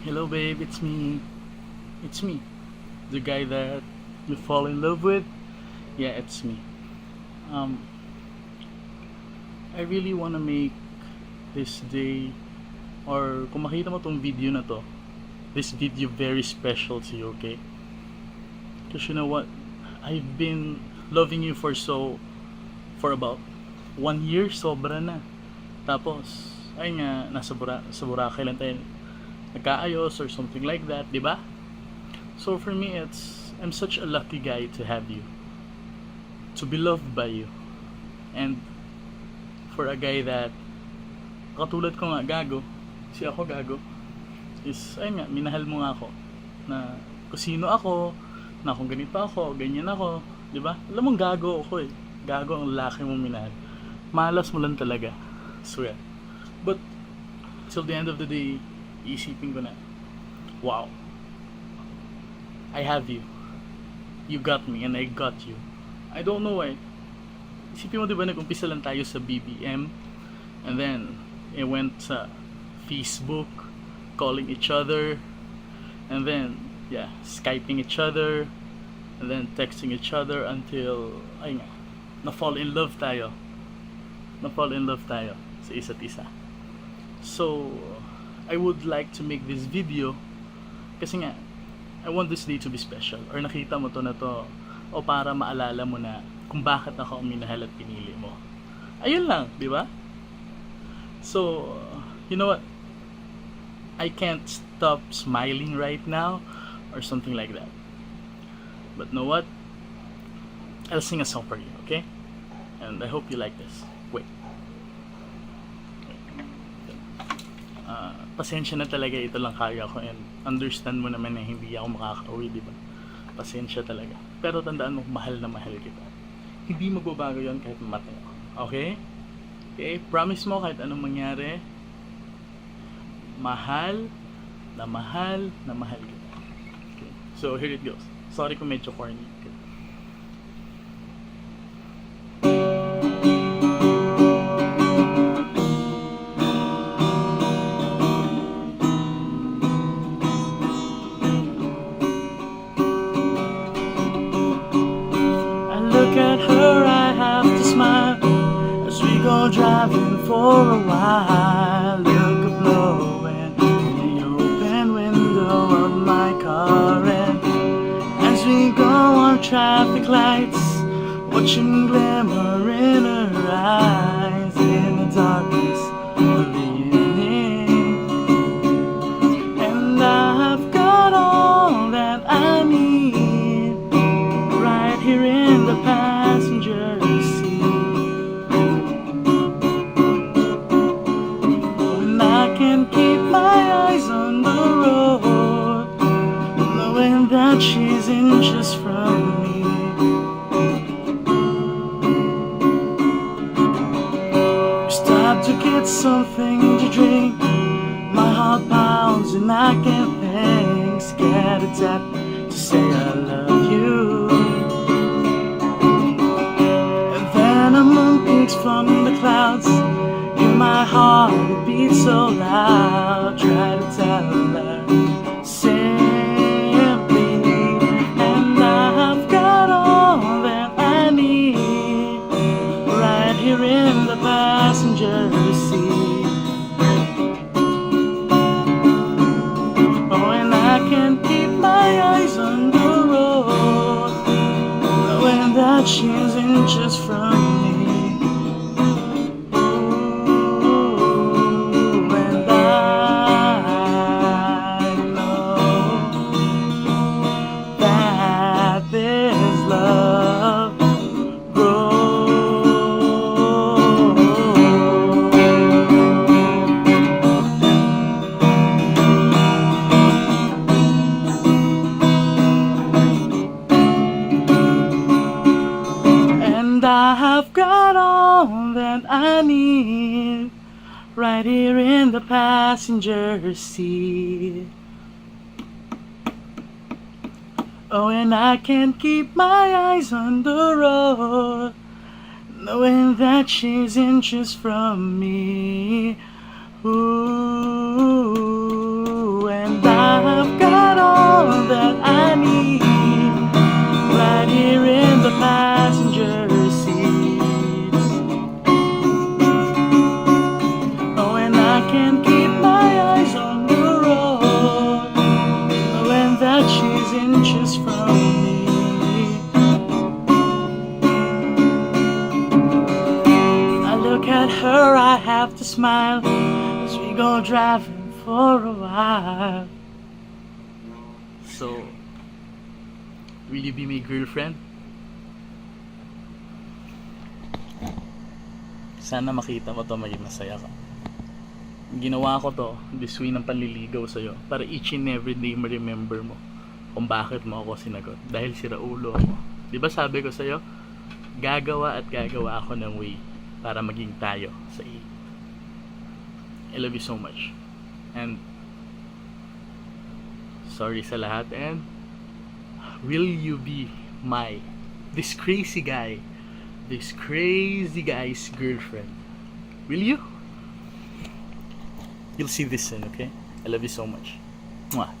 Hello babe, it's me. It's me. The guy that you fall in love with? Yeah, it's me. Um I really wanna make this day, or kung makita mo tong video na to, this video very special to you, okay? Because you know what? I've been loving you for about 1 year, sobra na. Tapos, ay nga, sa Boracay lang tayo nagkaayos or something like that, di ba? So for me, I'm such a lucky guy to have you, to be loved by you, and for a guy that katulad ko nga gago, si ako gago, is ay nga, minahal mo nga ako na kung sino ako, na kung ganito ako, ganyan ako, di ba? Alam mong gago ako eh. Gago ang laki mong minahal. Malas mo lang talaga. Swear. But till the end of the day, isipin ko na, wow, I have you. You got me and I got you. I don't know why. Isipin mo, di ba, nag-umpisa lang tayo sa BBM, and then it went sa Facebook, calling each other, and then yeah, Skyping each other, and then texting each other until ay nga, na-fall in love tayo. Na-fall in love tayo sa isa't isa. So I would like to make this video kasi nga I want this day to be special, or nakita mo to na to, o para maalala mo na kung bakit ako ang minahal at pinili mo. Ayun lang, di ba? So, you know what? I can't stop smiling right now, or something like that. But know what? I'll sing a song for you, okay? And I hope you like this. Wait. Pasensya na talaga, ito lang kaya ko, and understand mo naman na hindi ako makakauwi, di ba? Pasensya talaga. Pero tandaan mo, mahal na mahal kita. Hindi magbabago yon kahit mamatay ako. Okay? Okay? Promise mo kahit anong mangyari, mahal na mahal na mahal kita. Okay? So, here it goes. Sorry kung medyo corny. Okay? I look at her, I have to smile as we go driving for a while. Look up blowing in the open window of my car, and as we go on traffic lights, watching glimmer in her eyes in the darkness of the evening. And I've got all that I need right here in the passenger seat. And I can keep my eyes on the road, knowing that she's inches from me. We stop to get something to drink. My heart pounds and I can't think. Scared to tap to say I love you. And then a moon peeks from the clouds. In my heart it beats so loud. Try to tell her simply, and I've got all that I need right here in the passenger seat. Oh, and I can't keep my eyes on the road, knowing that she's inches from me. Ooh, and I know that this love and I have got all that I need right here in the passenger seat. Oh, and I can't keep my eyes on the road, knowing that she's inches from me. Ooh, and And I've got all that I need right here in the passenger seats. Oh, and I can keep my eyes on the road. Oh, and that she's inches from me. I look at her, I have to smile as we go driving for a while. So, will you be my girlfriend? Sana makita mo to, maging masaya ka. Ginawa ko to, this way ng panliligaw sa'yo, para each and every day ma-remember mo kung bakit mo ako sinagot. Dahil sira ulo ako. Diba sabi ko sa'yo, gagawa at gagawa ako ng way para maging tayo sa I. I love you so much. And sorry sa lahat, and will you be this crazy guy's girlfriend? Will you? You'll see this soon, okay? I love you so much. Mwah.